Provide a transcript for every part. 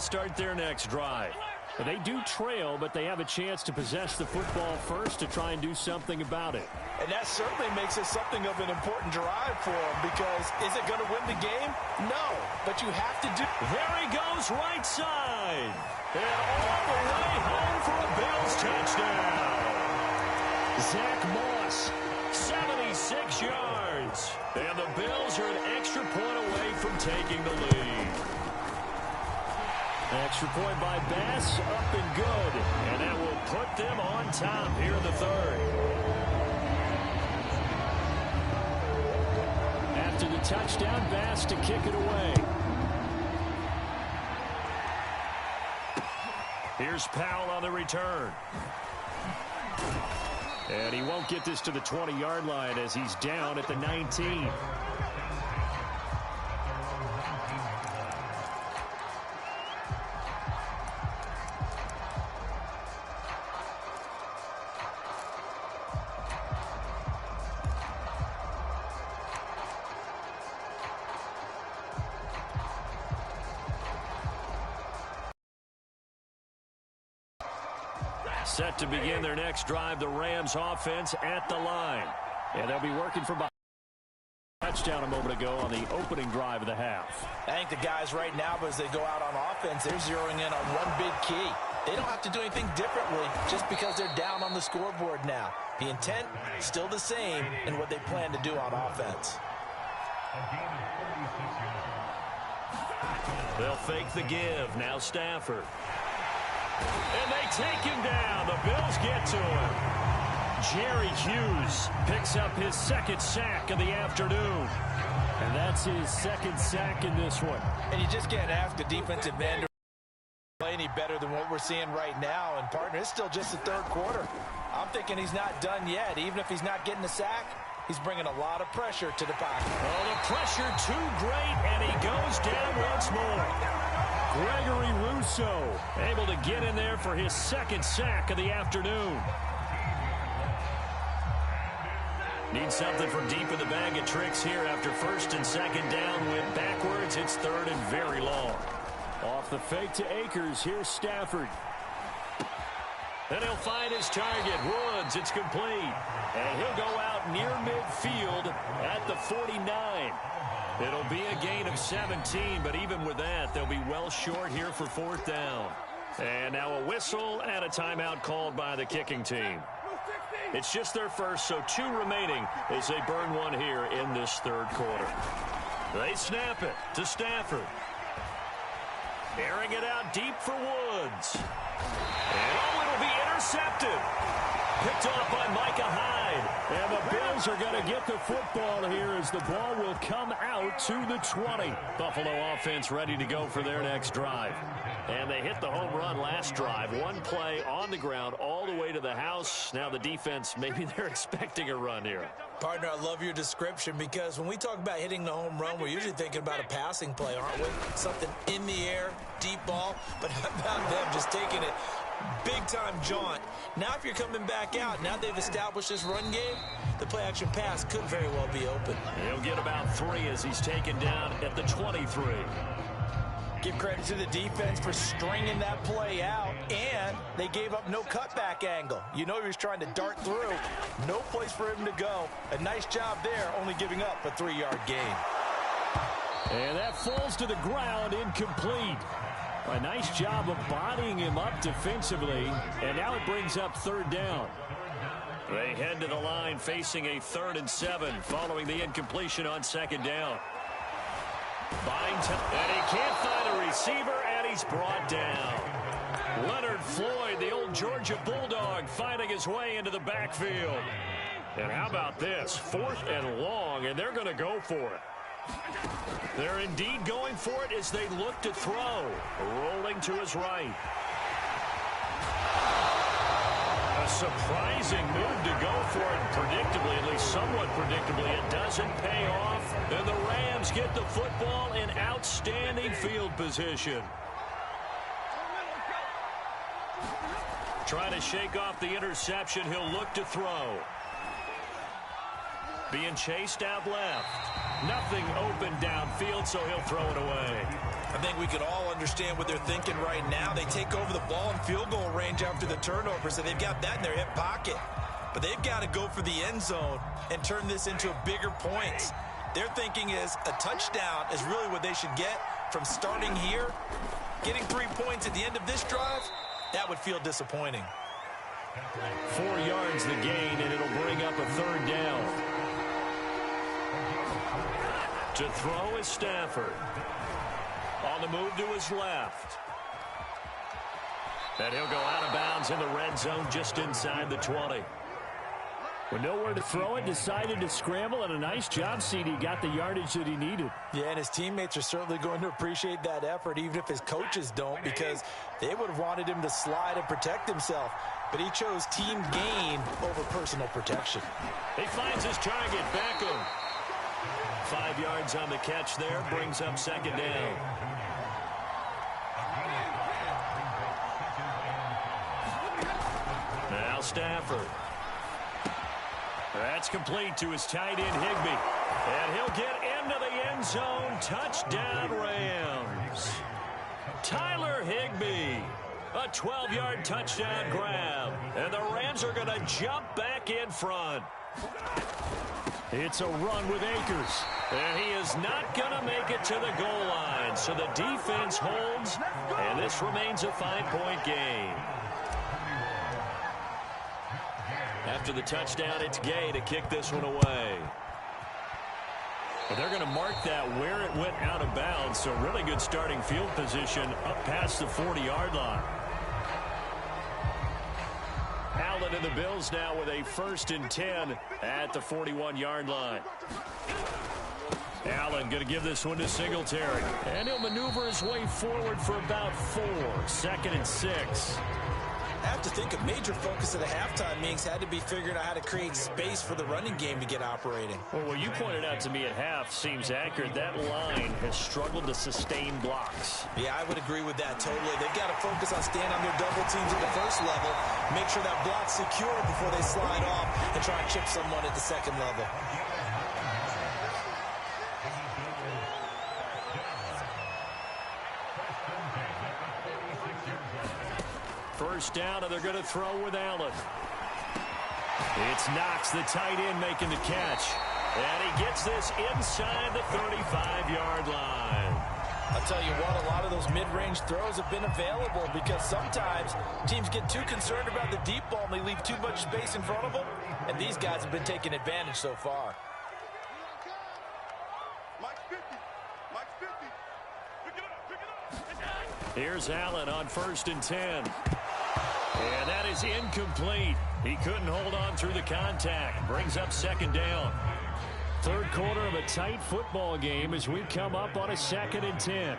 to start their next drive. They do trail, but they have a chance to possess the football first to try and do something about it. And that certainly makes it something of an important drive for them, because is it going to win the game? No, but you have to do. There he goes, right side. And all the way home for a Bills touchdown. Zach Moss, 76 yards. And the Bills are an extra point away from taking the lead. Extra point by Bass, up and good. And that will put them on top here in the third. After the touchdown, Bass to kick it away. Here's Powell on the return. And he won't get this to the 20-yard line as he's down at the 19. Set to begin their next drive, the Rams offense at the line. And they'll be working for behind. Touchdown a moment ago on the opening drive of the half. I think the guys right now, as they go out on offense, they're zeroing in on one big key. They don't have to do anything differently just because they're down on the scoreboard now. The intent is still the same in what they plan to do on offense. They'll fake the give. Now Stafford. And they take him down. The Bills get to him. Jerry Hughes picks up his second sack of the afternoon. And that's his second sack in this one. And you just can't ask the defensive end to play any better than what we're seeing right now. And, partner, it's still just the third quarter. I'm thinking he's not done yet. Even if he's not getting a sack, he's bringing a lot of pressure to the pocket. Oh, the pressure too great, and he goes down once more. Gregory Rousseau able to get in there for his second sack of the afternoon. Need something from deep in the bag of tricks here after first and second down. Went backwards. It's third and very long. Off the fake to Akers. Here's Stafford. Then he'll find his target. Woods. It's complete. And he'll go out near midfield at the 49. It'll be a gain of 17, but even with that, they'll be well short here for fourth down. And now a whistle and a timeout called by the kicking team. It's just their first, so 2 remaining as they burn one here in this third quarter. They snap it to Stafford. Airing it out deep for Woods. And it'll be intercepted. Picked off by Micah Hyde. And the Bills are going to get the football here as the ball will come out to the 20. Buffalo offense ready to go for their next drive. And they hit the home run last drive. One play on the ground all the way to the house. Now the defense, maybe they're expecting a run here. Partner, I love your description, because when we talk about hitting the home run, we're usually thinking about a passing play, aren't we? Something in the air, deep ball. But how about them just taking it big-time jaunt? Now if you're coming back out, now they've established this run game, the play-action pass could very well be open. He'll get about 3 as he's taken down at the 23. Give credit to the defense for stringing that play out, and they gave up no cutback angle. You know he was trying to dart through. No place for him to go. A nice job there, only giving up a 3-yard gain. And that falls to the ground, incomplete. A nice job of bodying him up defensively, and now it brings up third down. They head to the line facing a 3rd and 7 following the incompletion on second down. And he can't find a receiver, and he's brought down. Leonard Floyd, the old Georgia Bulldog, finding his way into the backfield. And how about this? 4th and long, and they're going to go for it. They're indeed going for it as they look to throw. Rolling to his right. A surprising move to go for it predictably, at least somewhat predictably. It doesn't pay off, and the Rams get the football in outstanding field position. Trying to shake off the interception. He'll look to throw. Being chased out left. Nothing open downfield, so he'll throw it away. I think we could all understand what they're thinking right now. They take over the ball in field goal range after the turnover, so they've got that in their hip pocket. But they've got to go for the end zone and turn this into bigger points. Their thinking is a touchdown is really what they should get from starting here. Getting 3 points at the end of this drive, that would feel disappointing. 4 yards the gain, and it'll bring up a third down. To throw is Stafford. On the move to his left. And he'll go out of bounds in the red zone just inside the 20. With nowhere to throw it, decided to scramble, and a nice job, CD. Got the yardage that he needed. Yeah, and his teammates are certainly going to appreciate that effort, even if his coaches don't, because they would have wanted him to slide and protect himself. But he chose team gain over personal protection. He finds his target, Beckham. 5 yards on the catch there, brings up second down. Now Stafford. That's complete to his tight end, Higbee. And he'll get into the end zone. Touchdown, Rams. Tyler Higbee. A 12-yard touchdown grab. And the Rams are going to jump back in front. It's a run with Akers. And he is not going to make it to the goal line. So the defense holds. And this remains a 5-point game. After the touchdown, it's Gay to kick this one away. But they're going to mark that where it went out of bounds, so really good starting field position up past the 40-yard line. Allen and the Bills now with a 1st and 10 at the 41-yard line. Allen going to give this one to Singletary. And he'll maneuver his way forward for about 4. 2nd and 6. I have to think a major focus of the halftime meetings had to be figuring out how to create space for the running game to get operating. Well, what you pointed out to me at half seems accurate. That line has struggled to sustain blocks. Yeah, I would agree with that totally. They've got to focus on staying on their double teams at the first level, make sure that block's secure before they slide off and try and chip someone at the second level. First down, and they're going to throw with Allen. It's Knox, the tight end, making the catch. And he gets this inside the 35-yard line. I'll tell you what, a lot of those mid-range throws have been available because sometimes teams get too concerned about the deep ball and they leave too much space in front of them. And these guys have been taking advantage so far. Here's Allen on 1st and 10. And that is incomplete. He couldn't hold on through the contact. Brings up 2nd down. 3rd quarter of a tight football game as we come up on a 2nd and 10.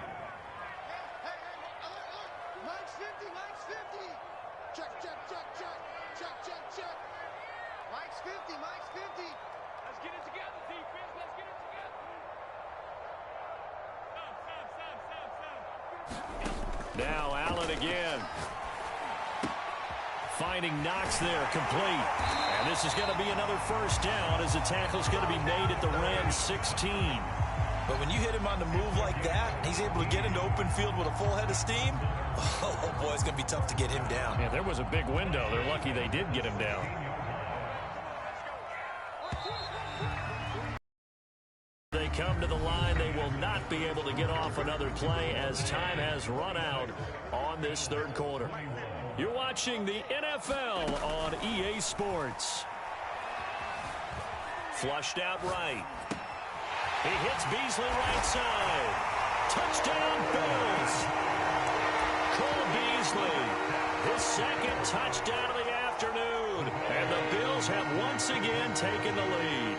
Now Allen again. Finding Knox there, complete. And this is going to be another 1st down as the tackle's going to be made at the Rams 16. But when you hit him on the move like that, he's able to get into open field with a full head of steam. Oh, boy, it's going to be tough to get him down. Yeah, there was a big window. They're lucky they did get him down. They come to the line. They will not be able to get off another play as time has run out on this 3rd quarter. You're watching the NFL on EA Sports. Flushed out right. He hits Beasley right side. Touchdown, Bills. Cole Beasley, his 2nd touchdown of the afternoon. And the Bills have once again taken the lead.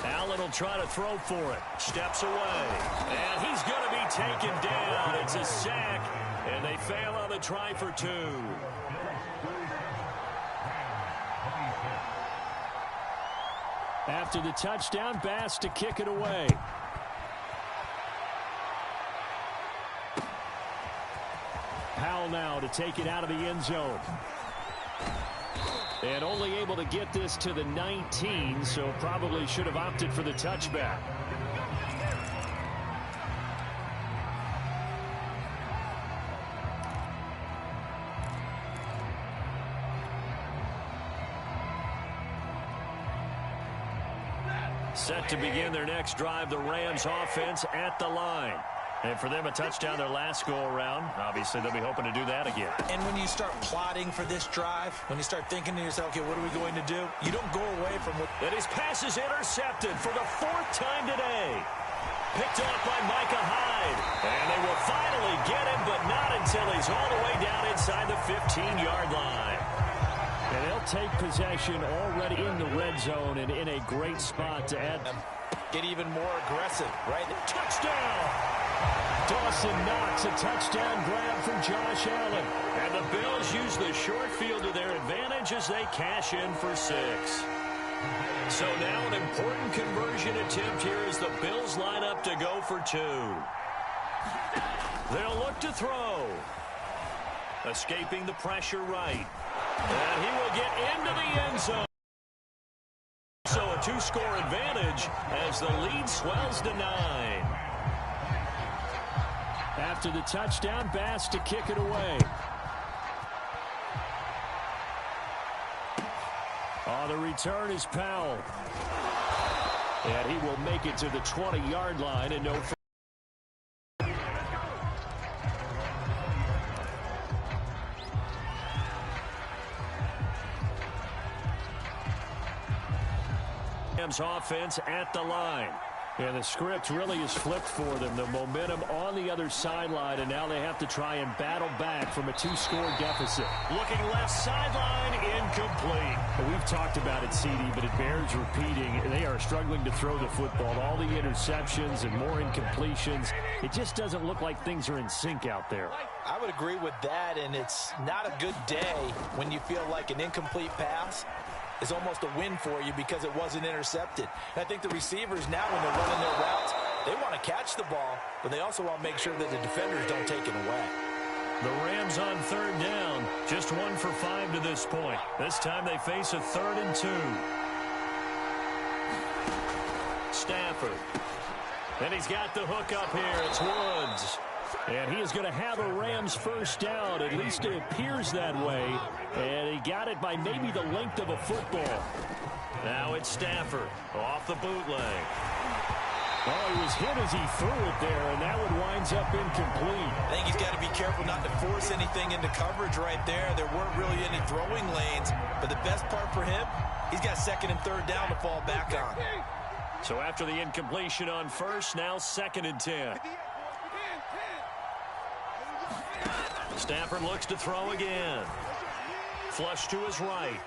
Allen will try to throw for it. Steps away. And he's going to be taken down. It's a sack. And they fail on the try for 2. After the touchdown, Bass to kick it away. Powell now to take it out of the end zone. And only able to get this to the 19, so probably should have opted for the touchback. Set to begin their next drive, the Rams offense at the line. And for them, a touchdown their last go-around. Obviously, they'll be hoping to do that again. And when you start plotting for this drive, when you start thinking to yourself, okay, what are we going to do? You don't go away from what... And his pass is intercepted for the 4th time today. Picked off by Micah Hyde. And they will finally get him, but not until he's all the way down inside the 15-yard line. And they'll take possession already in the red zone and in a great spot to add. Get even more aggressive, right? Touchdown! Dawson Knox, a touchdown grab from Josh Allen. And the Bills use the short field to their advantage as they cash in for 6. So now an important conversion attempt here as the Bills line up to go for 2. They'll look to throw. Escaping the pressure right. And he will get into the end zone. So a 2-score advantage as the lead swells to 9. After the touchdown, Bass to kick it away. On the return is Powell. And he will make it to the 20-yard line and no. Rams offense at the line. And the script really is flipped for them. The momentum on the other sideline, and now they have to try and battle back from a 2-score deficit. Looking left sideline, incomplete. Well, we've talked about it, CD, but it bears repeating. They are struggling to throw the football. All the interceptions and more incompletions. It just doesn't look like things are in sync out there. I would agree with that, and it's not a good day when you feel like an incomplete pass is almost a win for you because it wasn't intercepted. And I think the receivers now, when they're running their routes, they want to catch the ball, but they also want to make sure that the defenders don't take it away. The Rams on 3rd down, just 1 for 5 to this point. This time they face a 3rd and 2. Stafford. And he's got the hook up here. It's Woods. And he is going to have a Rams first down. At least it appears that way. And he got it by maybe the length of a football. Now it's Stafford off the bootleg. Oh, he was hit as he threw it there, and that one winds up incomplete. I think he's got to be careful not to force anything into coverage right there. There weren't really any throwing lanes. But the best part for him, he's got 2nd and 3rd down to fall back on. So after the incompletion on 1st, now 2nd and 10. Stafford looks to throw again. Flush to his right.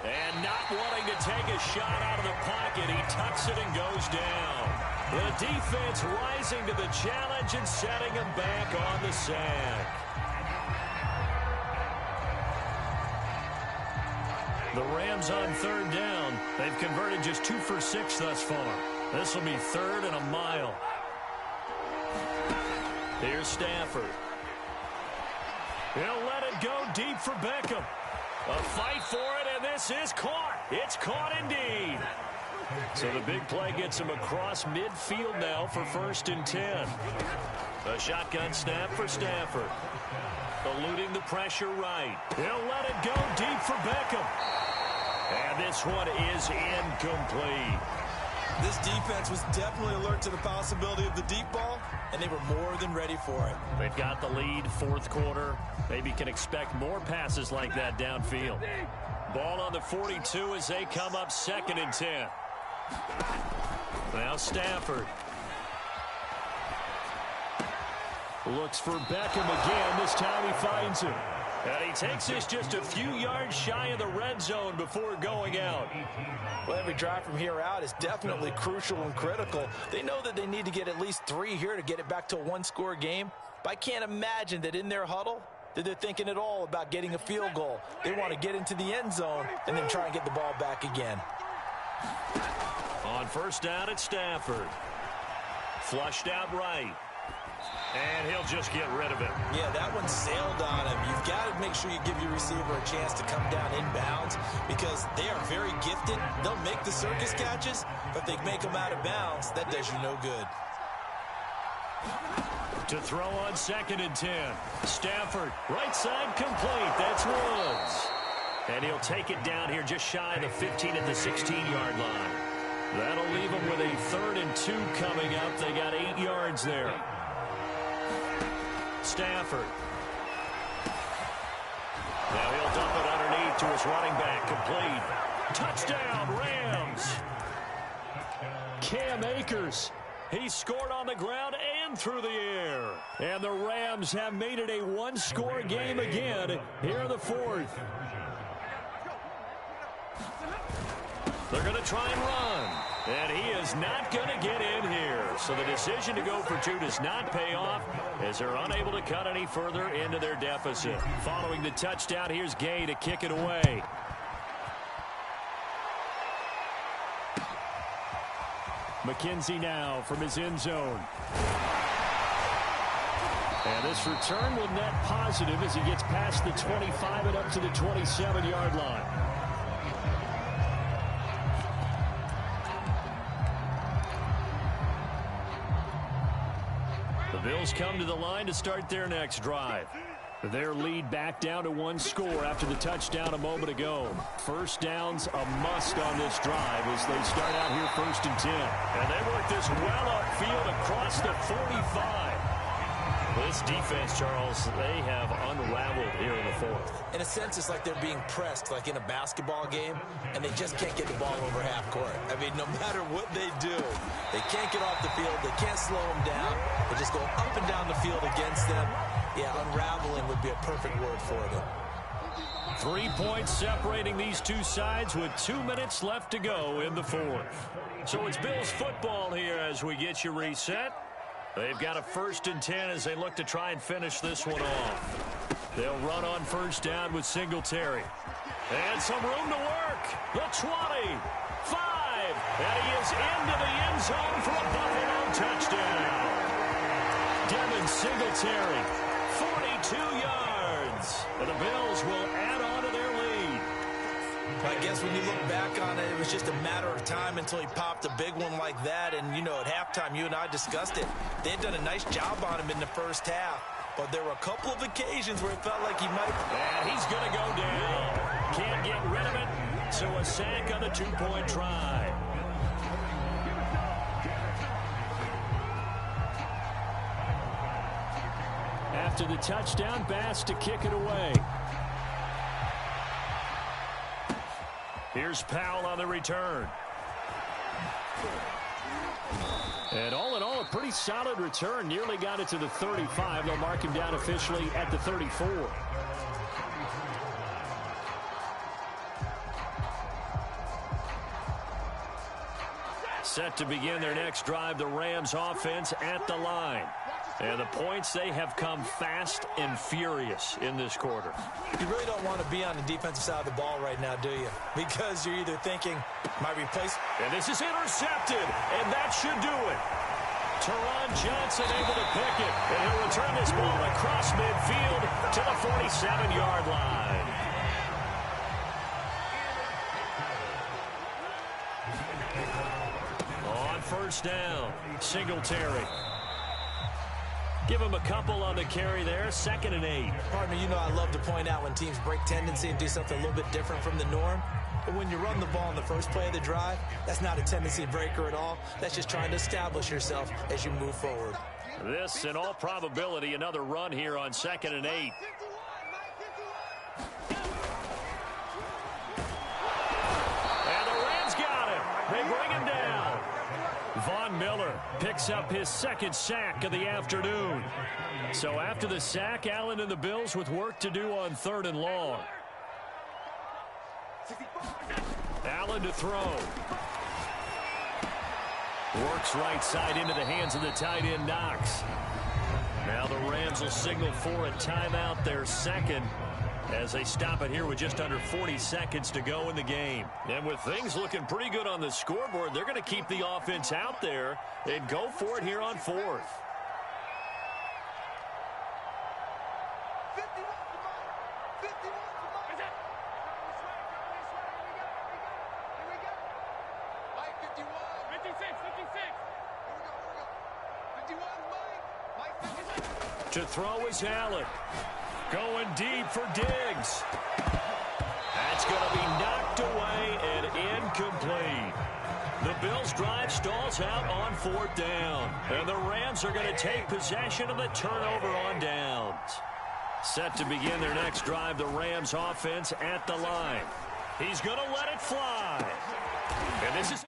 And not wanting to take a shot out of the pocket, he tucks it and goes down. The defense rising to the challenge and setting him back on the sack. The Rams on 3rd down. They've converted just 2 for 6 thus far. This will be 3rd and a mile. Here's Stafford. He'll let it go deep for Beckham. A fight for it, and this is caught. It's caught indeed. So the big play gets him across midfield now for 1st and 10. A shotgun snap for Stafford. Eluding the pressure right. He'll let it go deep for Beckham. And this one is incomplete. This defense was definitely alert to the possibility of the deep ball, and they were more than ready for it. They've got the lead, 4th quarter. Maybe can expect more passes like that downfield. Ball on the 42 as they come up 2nd and 10. Now Stafford. Looks for Beckham again. This time he finds him. And he takes this just a few yards shy of the red zone before going out. Well, every drive from here out is definitely crucial and critical. They know that they need to get at least 3 here to get it back to a 1-score game. But I can't imagine that in their huddle that they're thinking at all about getting a field goal. They want to get into the end zone and then try and get the ball back again. On 1st down, it's Stafford. Flushed out right. And he'll just get rid of it. Yeah, that one sailed on him. You've got to make sure you give your receiver a chance to come down inbounds because they are very gifted. They'll make the circus catches, but if they make them out of bounds, that does you no good. To throw on 2nd and 10. Stafford, right side complete. That's Woods. And he'll take it down here just shy of the 15 at the 16-yard line. That'll leave them with a 3rd and 2 coming up. They got 8 yards there. Stafford. Now he'll dump it underneath to his running back. Complete. Touchdown, Rams. Cam Akers. He scored on the ground and through the air. And the Rams have made it a one-score game again here in the 4th. They're going to try and run. And he is not going to get in here. So the decision to go for 2 does not pay off as they're unable to cut any further into their deficit. Following the touchdown, here's Gay to kick it away. McKenzie now from his end zone. And this return will net positive as he gets past the 25 and up to the 27-yard line. The Bills come to the line to start their next drive. Their lead back down to 1 score after the touchdown a moment ago. First down's a must on this drive as they start out here 1st and 10. And they work this well upfield across the 45. This defense, Charles, they have unraveled here in the 4th. In a sense, it's like they're being pressed like in a basketball game, and they just can't get the ball over half court. I mean, no matter what they do, they can't get off the field. They can't slow them down. They just go up and down the field against them. Yeah, unraveling would be a perfect word for them. 3 points separating these two sides with 2 minutes left to go in the 4th. So it's Bills football here as we get you reset. They've got a 1st and 10 as they look to try and finish this one off. They'll run on 1st down with Singletary. And some room to work. The 20, 5, and he is into the end zone for a Buffalo touchdown. Devin Singletary, 42 yards. And the Bills will add on to their lead. I guess when you look back on it, it was just a matter of time until he popped a big one like that. And, you know, at halftime, you and I discussed it. They had done a nice job on him in the first half. But there were a couple of occasions where it felt like he might. And he's going to go down. Can't get rid of it. So a sack on the 2-point try. After the touchdown, Bass to kick it away. Here's Powell on the return. And all in all, a pretty solid return. Nearly got it to the 35. They'll mark him down officially at the 34. Set to begin their next drive, the Rams offense at the line. And the points, they have come fast and furious in this quarter. You really don't want to be on the defensive side of the ball right now, do you? Because you're either thinking, my replace. And this is intercepted, and that should do it. Teron Johnson able to pick it, and he'll return this ball across midfield to the 47-yard line. On 1st down, Singletary. Give him a couple on the carry there. 2nd and 8. Pardon me, you know I love to point out when teams break tendency and do something a little bit different from the norm. But when you run the ball in the first play of the drive, that's not a tendency breaker at all. That's just trying to establish yourself as you move forward. This, in all probability, another run here on 2nd and 8. And the Rams got him. They bring him down. Von Miller picks up his 2nd sack of the afternoon. So after the sack, Allen and the Bills with work to do on 3rd and long. Allen to throw. Works right side into the hands of the tight end Knox. Now the Rams will signal for a timeout, their 2nd, as they stop it here with just under 40 seconds to go in the game. And with things looking pretty good on the scoreboard, they're going to keep the offense out there and go for it here on 4th. To throw is Allen. Going deep for Diggs. That's going to be knocked away and incomplete. The Bills' drive stalls out on 4th down. And the Rams are going to take possession of the turnover on downs. Set to begin their next drive, the Rams offense at the line. He's going to let it fly. And this is